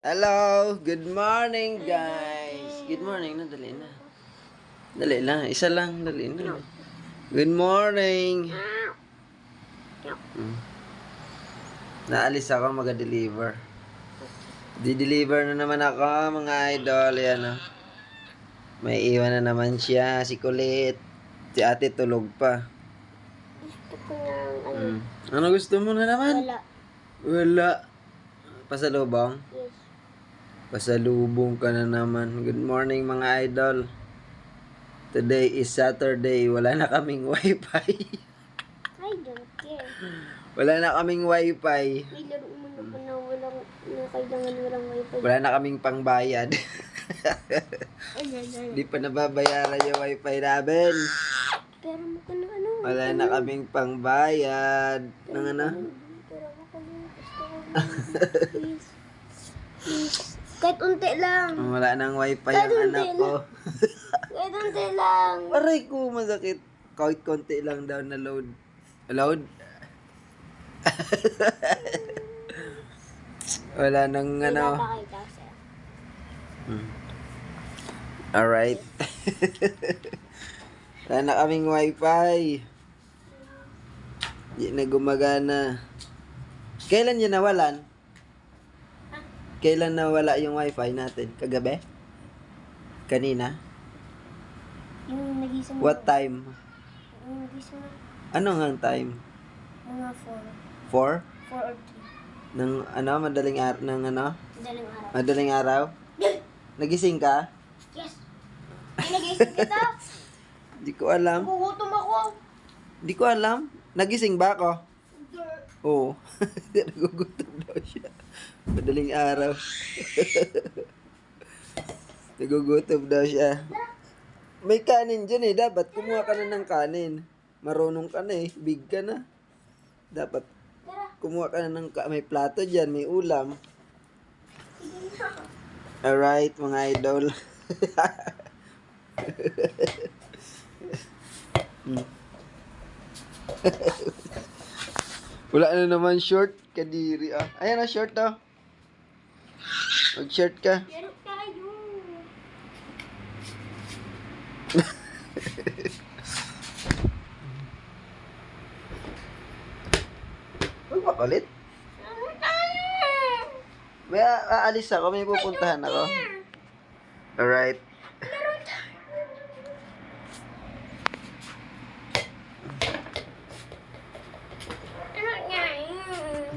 Hello! Good morning, guys! Good morning na, dali na. Dali lang, isa lang, dali na. Good morning! Hmm. Naalis ako, mag-deliver. Di-deliver na naman ako, mga idol. Yan, oh. May iwan na naman siya, si Kulit. Si ate tulog pa. Gusto ko ng Ano gusto mo na naman? wala. Wala. Pasalubong? Yes. Pasalubong ka na naman. Good morning, mga idol. Today is Saturday. Wala na kaming wifi. I don't care. Wala na kaming wifi. May laro mo na pa na walang, na kailangan walang wifi. Wala na kaming pangbayad. Ay. Hindi pa nababayaran yung wifi namin. Pero mo ka na ano. Wala na kaming pangbayad. Ng ano? Pero mo ka na. Gusto ko. Please. Please. Kahit unti lang. Wala nang wifi ang anak ko. Kahit unti lang. Aray ko, masakit. Kahit konti lang daw na load. Load? Wala nang ano. Pinapakita ko sa'yo. Alright. Wala na kaming wifi. Hindi na gumagana. Kailan yun nawalan? Kailan nawala yung wifi natin? Kagabi? Kanina? Yung nagising mo. What time? Yung nagising mo. Ano nga time? Mga 4? 4. 4 or 3. Ng ano? Madaling araw? Ng ano? Madaling araw. Madaling araw? Nagising ka? Yes! Ay, nagising kita! Di ko alam. Gugutom ako! Di ko alam. Nagising ba ako? Oo. Nagugutom daw siya. Madaling araw. Nagugutom daw siya. May kanin dyan eh. Dapat kumuha ka na ng kanin. Marunong ka na eh. Big ka na. Dapat kumuha ka na ng may plato dyan. May ulam. Alright, mga idol. Wala na naman short. Kadiri ah. Ayan na short oh. Mag-short ka. Pero tayo! Huwag makulit. Ano tayo? May aalis ako. May pupuntahan ako. Alright. Ano nga yun?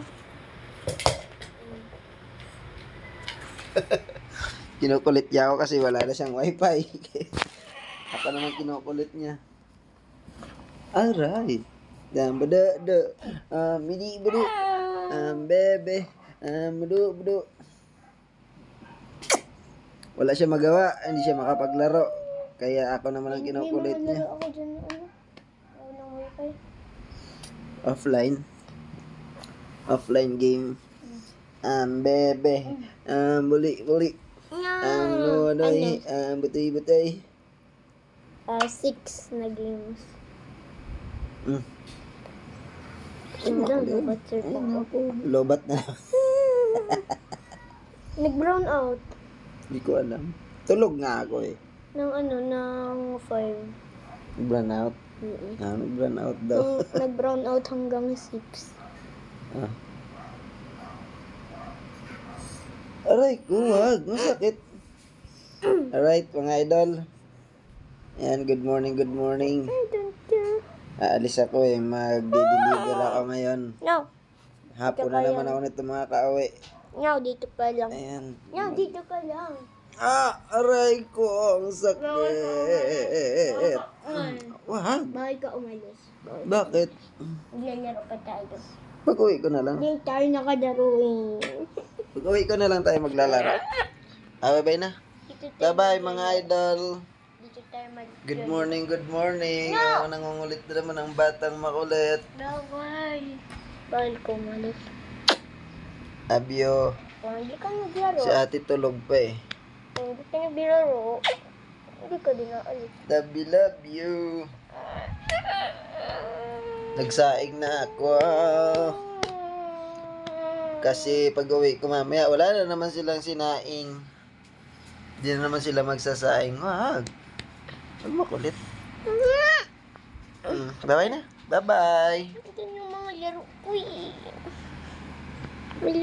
Kinukulit niya ako kasi wala na siyang wifi. Ako naman kinukulit niya. Alright. Dan bada da. Midi budu. Bebe. Budu budu. Wala siya magawa. Hindi siya makapaglaro. Kaya ako naman ang kinukulit May mga niya. laro ako dyan ano? Walang wifi. Offline. Offline game. Bebe. Buli buli. Nonoy. Butoy butoy. 6 na games. Mm. Ano lang, dapat sir ako. Lobat na. Nag-brown out. Hindi ko alam. Tulog nga ako eh. Ng ano, ng 5. Nag-brown out. Nag-brown out daw. Nag-brown out hanggang 6. Ah. Aray ko, wag. Masakit. Alright, mga idol. Ayan, good morning, good morning. I don't care. Aalis ako eh. Mag-deliver ako ngayon. No. Hapon na naman ako nito mga kauwi. No, dito ka lang. Ayan. No, dito ka lang. Aray ko. Ang sakit. Wag. Bakit ka umalis? Bakit? Maglalaro pa tayo. Pag-uwi ko na lang. Hindi tayo nakalaro eh. Pag-uwi ko na lang tayo maglalaro. Bye-bye na. Dito tayo Bye-bye mga idol. Dito tayo mag... Good morning, good morning. Ako nangungulit na naman ang batang makulit. Bawal. Bawal ko umalis. Abyo. Kung hindi ka naglaro, Si ate tulog pa eh. kung hindi ka naglaro, hindi ka din naalis. Love you. Nagsaing na ako. Kasi pag uwi ko mamaya, wala na naman silang sinaing. Hindi na naman sila magsasaing. Wag. Huwag makulit. Bye-bye na. Bye-bye. Ito yung mga laro ko eh. May laro